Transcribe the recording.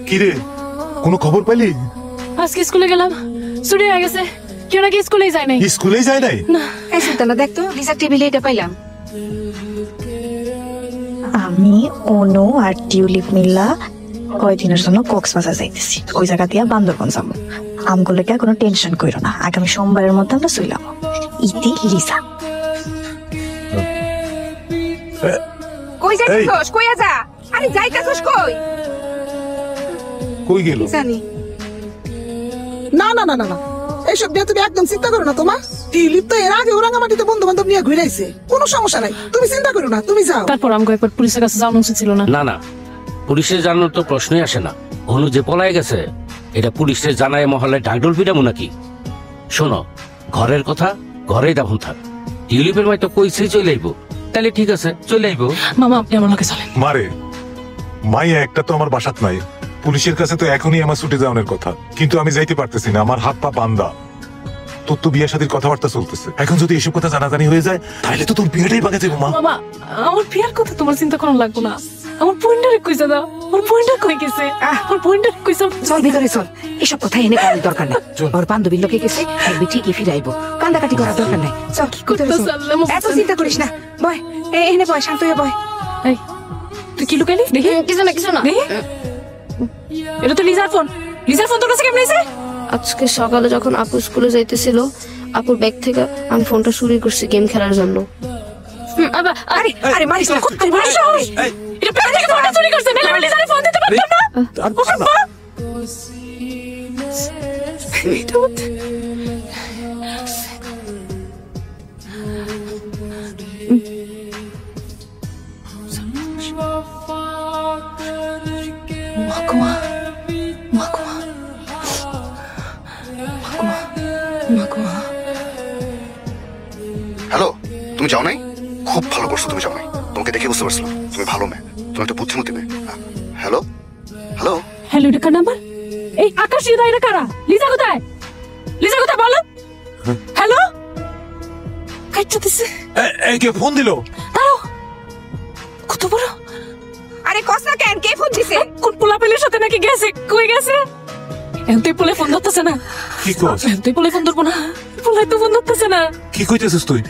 কি রে, কোনো খবর পেলি? আজকে স্কুলে গেলাম, ছুটি হয়ে গেছে। কেউ নাকি স্কুলেই যায় নাই। স্কুলেই যায় নাই? না। এই সুলতানা দেখ তো, লিসার টেবিলে এটা পাইলাম। আমি অনু আর টিউলিপ মিল্লা কয়দিনের জন্য কক্সবাজার যাইতেছি। ওই জায়গা দিয়া বান্দরবন যাবো। আমগুলোকে কোনো টেনশন করো না, আগামী সোমবারের মধ্যে আমরা চইলাম। ইতি লিসা। কই যাইতেছস? কইয়া যা। আরে যাইতেছস কই? কই গেল? জানি না না না না না, এইসব নিয়ে তুমি একদম চিন্তা করো না। তোমার টিউলিপ তো এর আগে ওরাঙ্গামাটিতে বন্ধু বান্ধব নিয়ে ঘুরাইছে, কোনো সমস্যা নাই, তুমি চিন্তা করো না, তুমি যাও। তারপর আমাকে একবার পুলিশের কাছে যাওয়া উচিত ছিল না? না না, পুলিশের জানানোর তো প্রশ্নই আসে না। অনু যে পলায় গেছে এটা পুলিশের জানায় মহল্লায় ঢাকঢোল পিটাবো নাকি? শোনো, ঘরের কথা ঘরেই দাফন থাক। টিউলিপের মাই তো কইছেই চলে আইবো, তাহলে ঠিক আছে চলে আইবো। মামা আপনি আমার লগে চলেন। মারে, মাইয়া একটা তো আমার বাসাত নাই। পুলিশের কাছে তো এখনই আমার ছুটি যাওয়ার কথা, কিন্তু আমি যাইতে পারতেছি না, আমার হাত পা বান্ধা। তোর তো বিয়ের সাথে কথাবার্তা চলতেছে, এখন যদি এসব কথা জানাজানি হয়ে যায় তাহলে তো তোর বিয়েটাই বাগে যাবো। মা, মামা আমার বিয়ার কথা তোমার চিন্তা করার লাগবে না। আমার পয়েন্টারে কইছে দাও, আমার পয়েন্টার কই গেছে? আমার পয়েন্টার কইছে? চল ভিতরে চল, এসব কথা এনে করার দরকার নাই। ওর বান্ধবীর লোকে গেছে, একবি ঠিকই ফিরাইবো, কান্দাকাটি করার দরকার নাই। চল কি করতে এত চিন্তা করিস না, বয় এনে বয়, শান্ত হয়ে বয়। এই তুই কি লুকাইলি? দেখি কিছু না কিছু না। দেখি, এটা তো লিজার ফোন। লিজার ফোন তোর কাছে কেমন এসে? আজকে সকালে যখন আপু স্কুলে যাইতেছিল, আপুর ব্যাগ থেকে আমি ফোনটা চুরি করছি গেম খেলার জন্য। আরে আরে মারিস না, আরে ভাই সাহস! এটা ব্যাগ থেকে ফোনটা চুরি করছে, নাহলে আমি লিজারে ফোন দিতে পারতাম না। হ্যালো, তুমি যাও নাই? খুব ভালো করছো তুমি যাও নাই। তোমাকে দেখে বুঝতে পারছিলাম তুমি ভালো মেয়ে, তুমি একটা বুদ্ধিমতী মেয়ে। হ্যালো হ্যালো হ্যালো, এটা কার নাম্বার? এই আকাশ এটা কারা? লিজা কোথায়? লিজা কোথায় বলো? হ্যালো, কাইটা দিছে। এই কে ফোন দিল? দাঁড়াও, কত বড়! আরে কসনা কেন, কে ফোন দিছে? কোন পোলাপেলের সাথে নাকি গেছে? কই গেছে? এখন তুই পোলে ফোন ধরতেছে না। কি কস? তুই পোলে ফোন ধরবো না, পোলাই তো ফোন ধরতেছে না। কি কইতেছিস তুই?